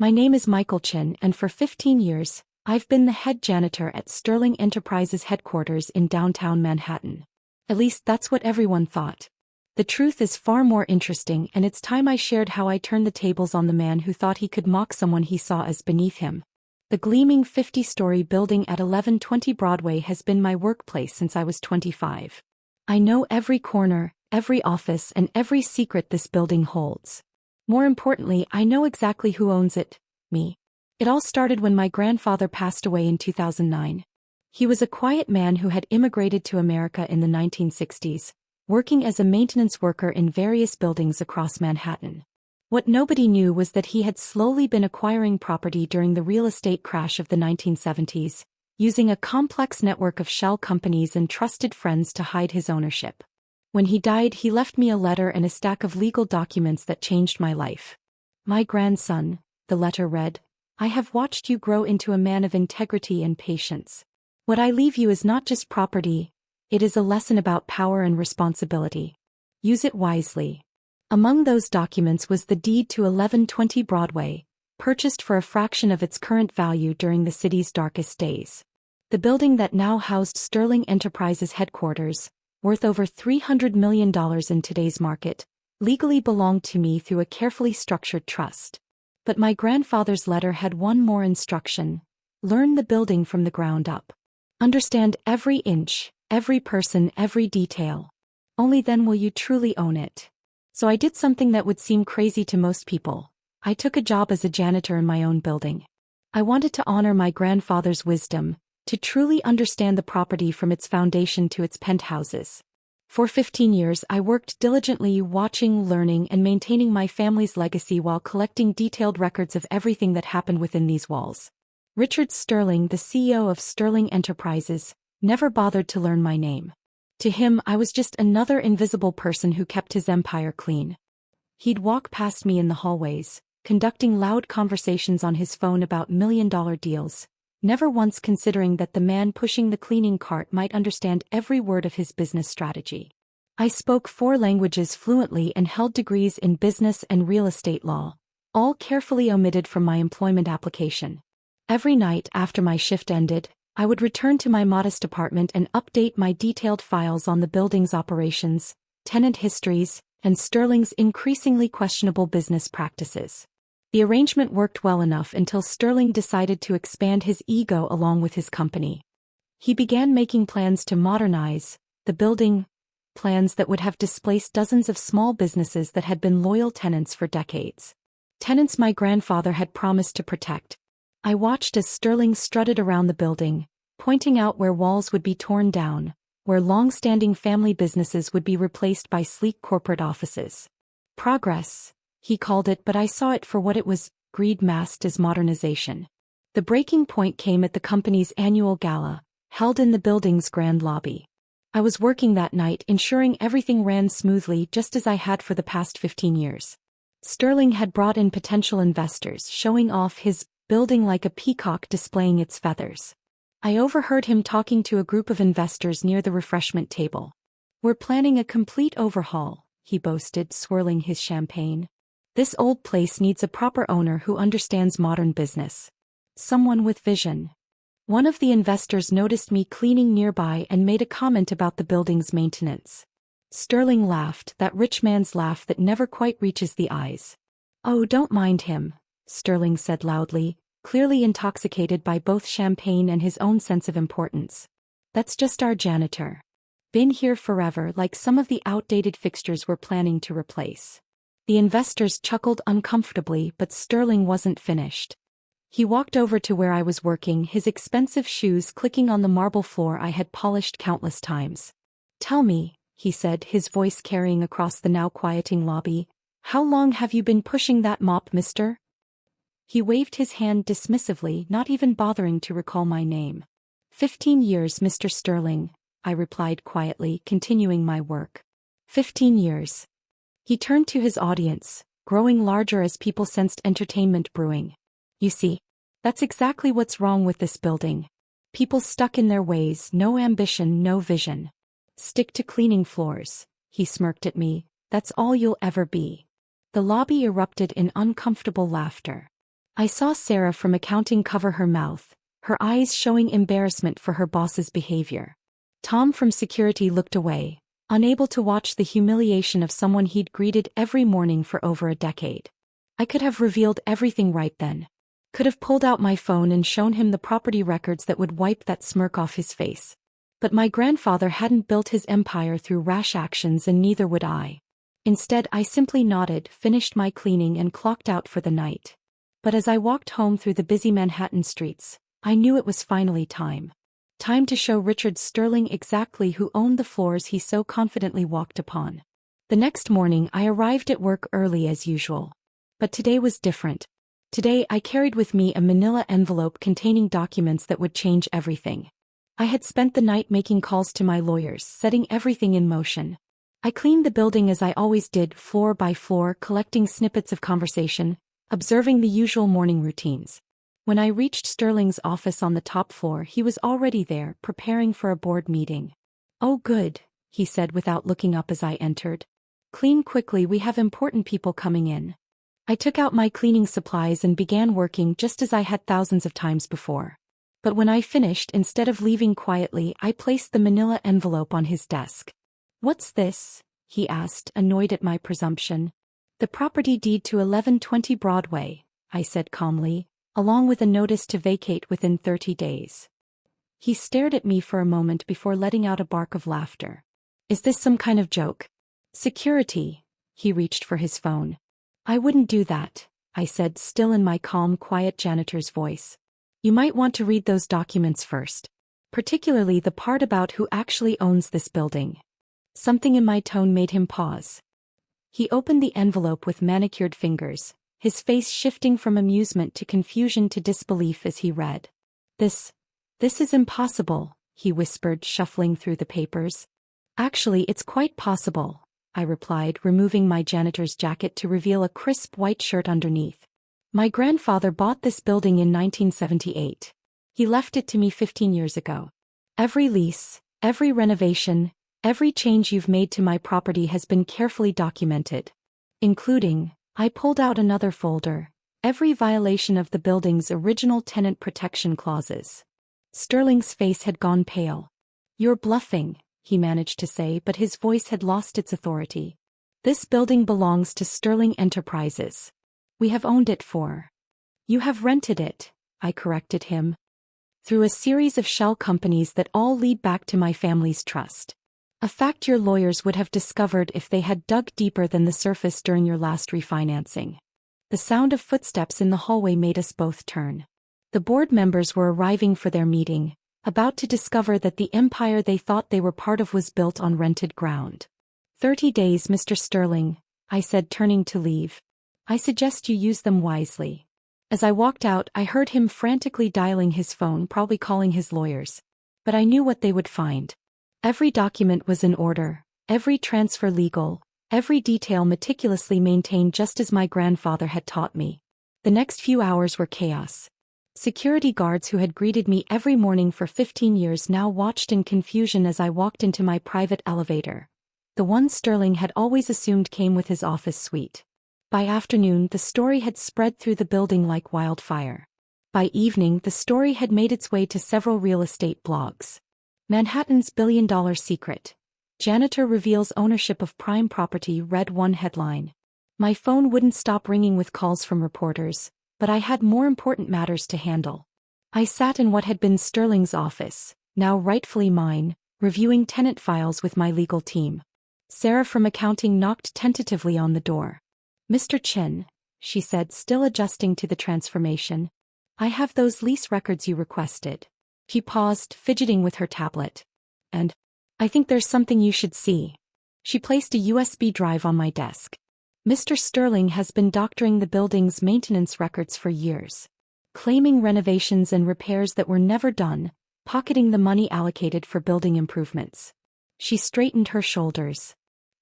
My name is Michael Chen, and for 15 years, I've been the head janitor at Sterling Enterprises headquarters in downtown Manhattan. At least that's what everyone thought. The truth is far more interesting, and it's time I shared how I turned the tables on the man who thought he could mock someone he saw as beneath him. The gleaming 50-story building at 1120 Broadway has been my workplace since I was 25. I know every corner, every office, and every secret this building holds. More importantly, I know exactly who owns it: me. It all started when my grandfather passed away in 2009. He was a quiet man who had immigrated to America in the 1960s, working as a maintenance worker in various buildings across Manhattan. What nobody knew was that he had slowly been acquiring property during the real estate crash of the 1970s, using a complex network of shell companies and trusted friends to hide his ownership. When he died, he left me a letter and a stack of legal documents that changed my life. "My grandson," the letter read, "I have watched you grow into a man of integrity and patience. What I leave you is not just property, it is a lesson about power and responsibility. Use it wisely." Among those documents was the deed to 1120 Broadway, purchased for a fraction of its current value during the city's darkest days. The building that now housed Sterling Enterprises headquarters, worth over $300 million in today's market, legally belonged to me through a carefully structured trust. But my grandfather's letter had one more instruction: learn the building from the ground up. Understand every inch, every person, every detail. Only then will you truly own it. So I did something that would seem crazy to most people. I took a job as a janitor in my own building. I wanted to honor my grandfather's wisdom, to truly understand the property from its foundation to its penthouses. For 15 years I worked diligently, watching, learning, and maintaining my family's legacy while collecting detailed records of everything that happened within these walls. Richard Sterling, the CEO of Sterling Enterprises, never bothered to learn my name. To him, I was just another invisible person who kept his empire clean. He'd walk past me in the hallways, conducting loud conversations on his phone about million-dollar deals, never once considering that the man pushing the cleaning cart might understand every word of his business strategy. I spoke 4 languages fluently and held degrees in business and real estate law, all carefully omitted from my employment application. Every night after my shift ended, I would return to my modest apartment and update my detailed files on the building's operations, tenant histories, and Sterling's increasingly questionable business practices. The arrangement worked well enough until Sterling decided to expand his ego along with his company. He began making plans to modernize the building, plans that would have displaced dozens of small businesses that had been loyal tenants for decades. Tenants my grandfather had promised to protect. I watched as Sterling strutted around the building, pointing out where walls would be torn down, where long-standing family businesses would be replaced by sleek corporate offices. Progress, he called it, but I saw it for what it was: greed masked as modernization. The breaking point came at the company's annual gala, held in the building's grand lobby. I was working that night, ensuring everything ran smoothly just as I had for the past 15 years. Sterling had brought in potential investors, showing off his building like a peacock displaying its feathers. I overheard him talking to a group of investors near the refreshment table. "We're planning a complete overhaul," he boasted, swirling his champagne. "This old place needs a proper owner who understands modern business. Someone with vision." One of the investors noticed me cleaning nearby and made a comment about the building's maintenance. Sterling laughed, that rich man's laugh that never quite reaches the eyes. "Oh, don't mind him," Sterling said loudly, clearly intoxicated by both champagne and his own sense of importance. "That's just our janitor. Been here forever, like some of the outdated fixtures we're planning to replace." The investors chuckled uncomfortably, but Sterling wasn't finished. He walked over to where I was working, his expensive shoes clicking on the marble floor I had polished countless times. "Tell me," he said, his voice carrying across the now quieting lobby, "how long have you been pushing that mop, mister?" He waved his hand dismissively, not even bothering to recall my name. 15 years, Mr. Sterling," I replied quietly, continuing my work. 15 years. He turned to his audience, growing larger as people sensed entertainment brewing. "You see, that's exactly what's wrong with this building. People stuck in their ways, no ambition, no vision. Stick to cleaning floors," he smirked at me, "that's all you'll ever be." The lobby erupted in uncomfortable laughter. I saw Sarah from accounting cover her mouth, her eyes showing embarrassment for her boss's behavior. Tom from security looked away, unable to watch the humiliation of someone he'd greeted every morning for over a decade. I could have revealed everything right then. Could have pulled out my phone and shown him the property records that would wipe that smirk off his face. But my grandfather hadn't built his empire through rash actions, and neither would I. Instead, I simply nodded, finished my cleaning, and clocked out for the night. But as I walked home through the busy Manhattan streets, I knew it was finally time. Time to show Richard Sterling exactly who owned the floors he so confidently walked upon. The next morning, I arrived at work early as usual. But today was different. Today, I carried with me a manila envelope containing documents that would change everything. I had spent the night making calls to my lawyers, setting everything in motion. I cleaned the building as I always did, floor by floor, collecting snippets of conversation, observing the usual morning routines. When I reached Sterling's office on the top floor, he was already there, preparing for a board meeting. "Oh good," he said without looking up as I entered. "Clean quickly, we have important people coming in." I took out my cleaning supplies and began working just as I had thousands of times before. But when I finished, instead of leaving quietly, I placed the manila envelope on his desk. "What's this?" he asked, annoyed at my presumption. "The property deed to 1120 Broadway," I said calmly, along with a notice to vacate within 30 days. He stared at me for a moment before letting out a bark of laughter. "Is this some kind of joke?" "Security." He reached for his phone. "I wouldn't do that," I said, still in my calm, quiet janitor's voice. "You might want to read those documents first. Particularly the part about who actually owns this building." Something in my tone made him pause. He opened the envelope with manicured fingers, his face shifting from amusement to confusion to disbelief as he read. This is impossible," he whispered, shuffling through the papers. "Actually, it's quite possible," I replied, removing my janitor's jacket to reveal a crisp white shirt underneath. "My grandfather bought this building in 1978. He left it to me 15 years ago. Every lease, every renovation, every change you've made to my property has been carefully documented. Including," I pulled out another folder, "every violation of the building's original tenant protection clauses." Sterling's face had gone pale. "You're bluffing," he managed to say, but his voice had lost its authority. "This building belongs to Sterling Enterprises. We have owned it for—" "You have rented it," I corrected him. "Through a series of shell companies that all lead back to my family's trust. A fact your lawyers would have discovered if they had dug deeper than the surface during your last refinancing." The sound of footsteps in the hallway made us both turn. The board members were arriving for their meeting, about to discover that the empire they thought they were part of was built on rented ground. 30 days, Mr. Sterling," I said, turning to leave. "I suggest you use them wisely." As I walked out, I heard him frantically dialing his phone, probably calling his lawyers. But I knew what they would find. Every document was in order, every transfer legal, every detail meticulously maintained just as my grandfather had taught me. The next few hours were chaos. Security guards who had greeted me every morning for 15 years now watched in confusion as I walked into my private elevator, the one Sterling had always assumed came with his office suite. By afternoon, the story had spread through the building like wildfire. By evening, the story had made its way to several real estate blogs. "Manhattan's billion-dollar secret. Janitor reveals ownership of prime property," read one headline. My phone wouldn't stop ringing with calls from reporters, but I had more important matters to handle. I sat in what had been Sterling's office, now rightfully mine, reviewing tenant files with my legal team. Sarah from accounting knocked tentatively on the door. "Mr. Chen," she said, still adjusting to the transformation. "I have those lease records you requested." She paused, fidgeting with her tablet. "And I think there's something you should see." She placed a USB drive on my desk. "Mr. Sterling has been doctoring the building's maintenance records for years, claiming renovations and repairs that were never done, pocketing the money allocated for building improvements." She straightened her shoulders.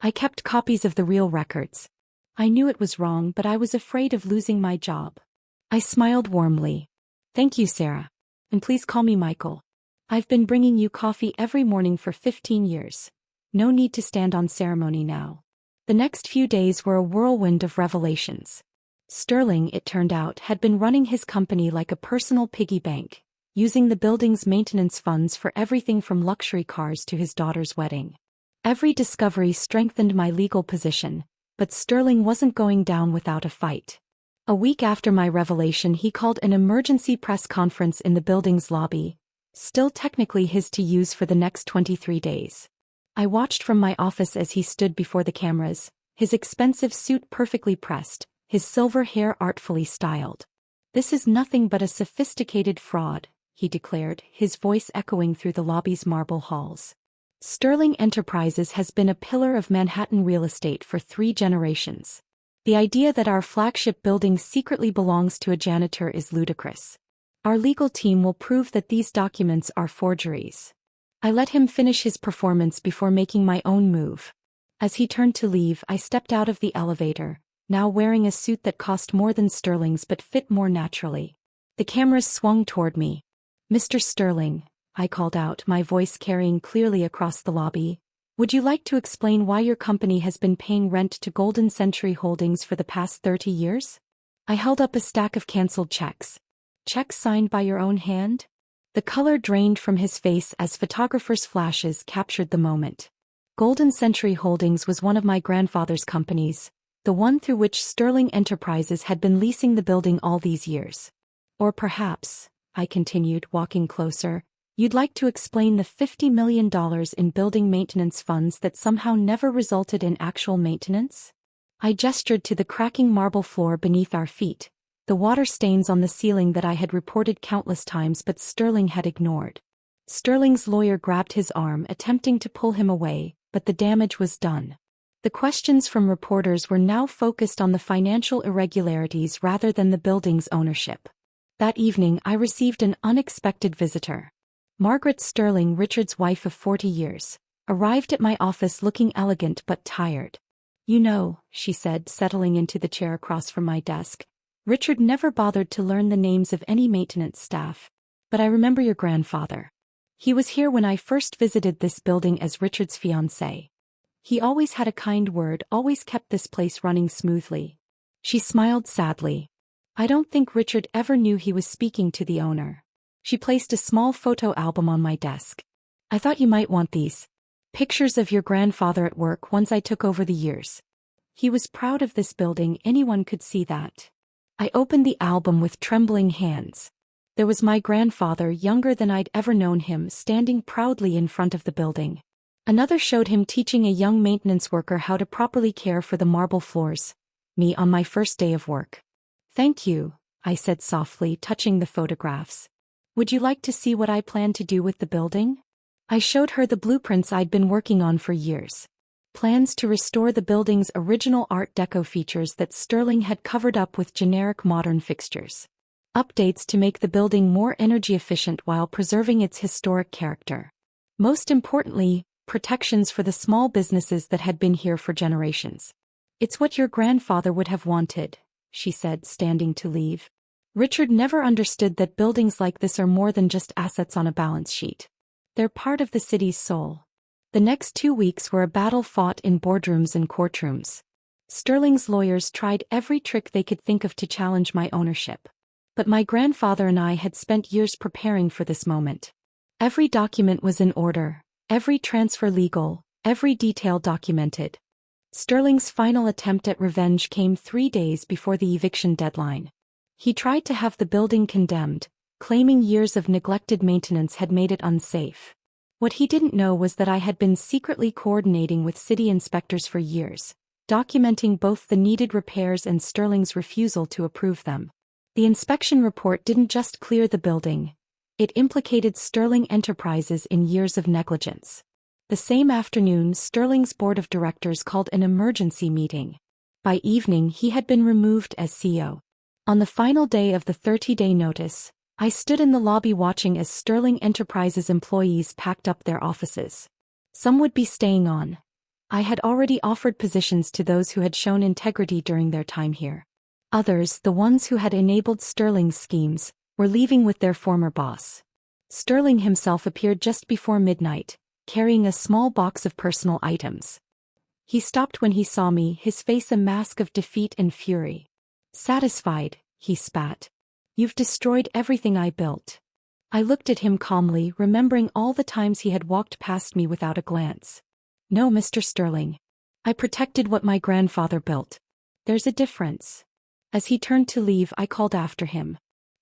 "I kept copies of the real records. I knew it was wrong, but I was afraid of losing my job." I smiled warmly. "Thank you, Sarah. And please call me Michael. I've been bringing you coffee every morning for 15 years. No need to stand on ceremony now." The next few days were a whirlwind of revelations. Sterling, it turned out, had been running his company like a personal piggy bank, using the building's maintenance funds for everything from luxury cars to his daughter's wedding. Every discovery strengthened my legal position, but Sterling wasn't going down without a fight. A week after my revelation, he called an emergency press conference in the building's lobby, still technically his to use for the next 23 days. I watched from my office as he stood before the cameras, his expensive suit perfectly pressed, his silver hair artfully styled. "This is nothing but a sophisticated fraud," he declared, his voice echoing through the lobby's marble halls. "Sterling Enterprises has been a pillar of Manhattan real estate for 3 generations. The idea that our flagship building secretly belongs to a janitor is ludicrous. Our legal team will prove that these documents are forgeries." I let him finish his performance before making my own move. As he turned to leave, I stepped out of the elevator, now wearing a suit that cost more than Sterling's but fit more naturally. The cameras swung toward me. "Mr. Sterling," I called out, my voice carrying clearly across the lobby, "would you like to explain why your company has been paying rent to Golden Century Holdings for the past 30 years? I held up a stack of canceled checks. "Checks signed by your own hand?" The color drained from his face as photographers' flashes captured the moment. Golden Century Holdings was one of my grandfather's companies, the one through which Sterling Enterprises had been leasing the building all these years. "Or perhaps," I continued, walking closer, "you'd like to explain the $50 million in building maintenance funds that somehow never resulted in actual maintenance?" I gestured to the cracking marble floor beneath our feet, the water stains on the ceiling that I had reported countless times but Sterling had ignored. Sterling's lawyer grabbed his arm, attempting to pull him away, but the damage was done. The questions from reporters were now focused on the financial irregularities rather than the building's ownership. That evening I received an unexpected visitor. Margaret Sterling, Richard's wife of 40 years, arrived at my office looking elegant but tired. "You know," she said, settling into the chair across from my desk, "Richard never bothered to learn the names of any maintenance staff. But I remember your grandfather. He was here when I first visited this building as Richard's fiancé. He always had a kind word, always kept this place running smoothly." She smiled sadly. "I don't think Richard ever knew he was speaking to the owner." She placed a small photo album on my desk. "I thought you might want these. Pictures of your grandfather at work once I took over the years. He was proud of this building, anyone could see that." I opened the album with trembling hands. There was my grandfather, younger than I'd ever known him, standing proudly in front of the building. Another showed him teaching a young maintenance worker how to properly care for the marble floors. Me on my first day of work. "Thank you," I said softly, touching the photographs. "Would you like to see what I plan to do with the building?" I showed her the blueprints I'd been working on for years. Plans to restore the building's original Art Deco features that Sterling had covered up with generic modern fixtures. Updates to make the building more energy efficient while preserving its historic character. Most importantly, protections for the small businesses that had been here for generations. "It's what your grandfather would have wanted," she said, standing to leave. "Richard never understood that buildings like this are more than just assets on a balance sheet. They're part of the city's soul." The next 2 weeks were a battle fought in boardrooms and courtrooms. Sterling's lawyers tried every trick they could think of to challenge my ownership. But my grandfather and I had spent years preparing for this moment. Every document was in order, every transfer legal, every detail documented. Sterling's final attempt at revenge came 3 days before the eviction deadline. He tried to have the building condemned, claiming years of neglected maintenance had made it unsafe. What he didn't know was that I had been secretly coordinating with city inspectors for years, documenting both the needed repairs and Sterling's refusal to approve them. The inspection report didn't just clear the building, it implicated Sterling Enterprises in years of negligence. The same afternoon, Sterling's board of directors called an emergency meeting. By evening, he had been removed as CEO. On the final day of the 30-day notice, I stood in the lobby watching as Sterling Enterprises employees packed up their offices. Some would be staying on. I had already offered positions to those who had shown integrity during their time here. Others, the ones who had enabled Sterling's schemes, were leaving with their former boss. Sterling himself appeared just before midnight, carrying a small box of personal items. He stopped when he saw me, his face a mask of defeat and fury. Satisfied, he spat. You've destroyed everything I built. I looked at him calmly, remembering all the times he had walked past me without a glance. No, Mr. Sterling. I protected what my grandfather built. There's a difference. As he turned to leave, I called after him.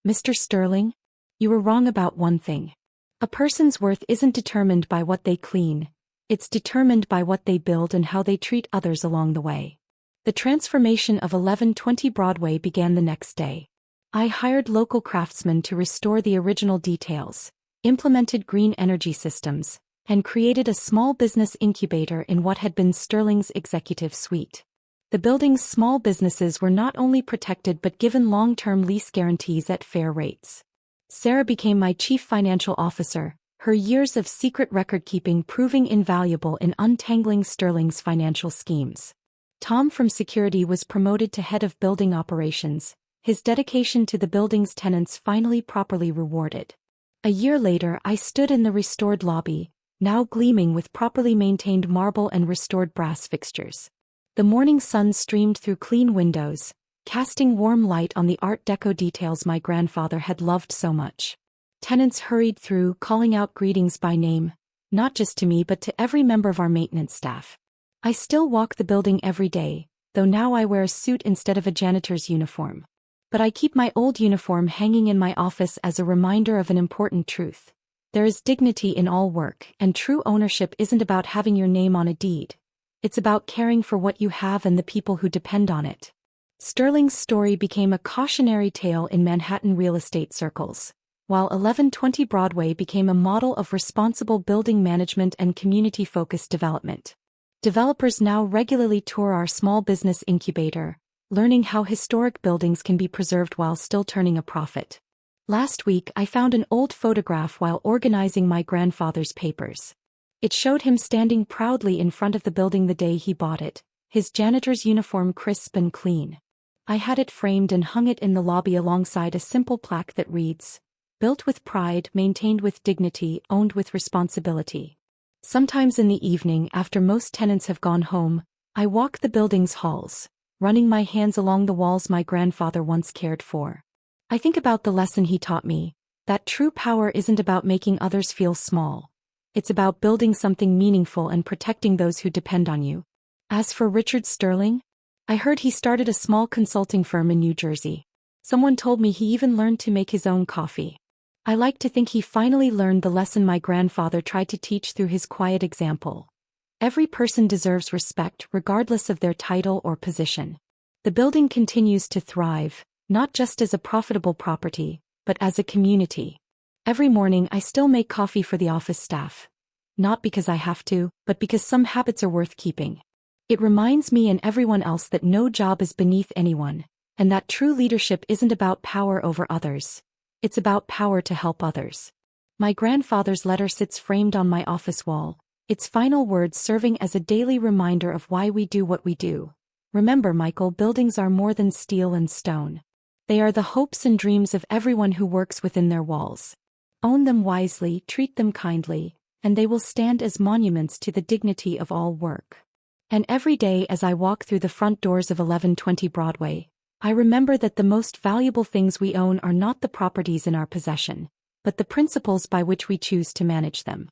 Mr. Sterling? You were wrong about one thing. A person's worth isn't determined by what they clean. It's determined by what they build and how they treat others along the way. The transformation of 1120 Broadway began the next day. I hired local craftsmen to restore the original details, implemented green energy systems, and created a small business incubator in what had been Sterling's executive suite. The building's small businesses were not only protected but given long-term lease guarantees at fair rates. Sarah became my chief financial officer, her years of secret record-keeping proving invaluable in untangling Sterling's financial schemes. Tom from security was promoted to head of building operations, his dedication to the building's tenants finally properly rewarded. A year later, I stood in the restored lobby, now gleaming with properly maintained marble and restored brass fixtures. The morning sun streamed through clean windows, casting warm light on the Art Deco details my grandfather had loved so much. Tenants hurried through, calling out greetings by name, not just to me but to every member of our maintenance staff. I still walk the building every day, though now I wear a suit instead of a janitor's uniform. But I keep my old uniform hanging in my office as a reminder of an important truth. There is dignity in all work, and true ownership isn't about having your name on a deed. It's about caring for what you have and the people who depend on it. Sterling's story became a cautionary tale in Manhattan real estate circles, while 1120 Broadway became a model of responsible building management and community-focused development. Developers now regularly tour our small business incubator, learning how historic buildings can be preserved while still turning a profit. Last week, I found an old photograph while organizing my grandfather's papers. It showed him standing proudly in front of the building the day he bought it, his janitor's uniform crisp and clean. I had it framed and hung it in the lobby alongside a simple plaque that reads, "Built with pride, maintained with dignity, owned with responsibility." Sometimes in the evening, after most tenants have gone home, I walk the building's halls, running my hands along the walls my grandfather once cared for. I think about the lesson he taught me, that true power isn't about making others feel small. It's about building something meaningful and protecting those who depend on you. As for Richard Sterling, I heard he started a small consulting firm in New Jersey. Someone told me he even learned to make his own coffee. I like to think he finally learned the lesson my grandfather tried to teach through his quiet example. Every person deserves respect regardless of their title or position. The building continues to thrive, not just as a profitable property, but as a community. Every morning I still make coffee for the office staff. Not because I have to, but because some habits are worth keeping. It reminds me and everyone else that no job is beneath anyone, and that true leadership isn't about power over others. It's about power to help others. My grandfather's letter sits framed on my office wall, its final words serving as a daily reminder of why we do what we do. Remember, Michael, buildings are more than steel and stone. They are the hopes and dreams of everyone who works within their walls. Own them wisely, treat them kindly, and they will stand as monuments to the dignity of all work. And every day as I walk through the front doors of 1120 Broadway, I remember that the most valuable things we own are not the properties in our possession, but the principles by which we choose to manage them.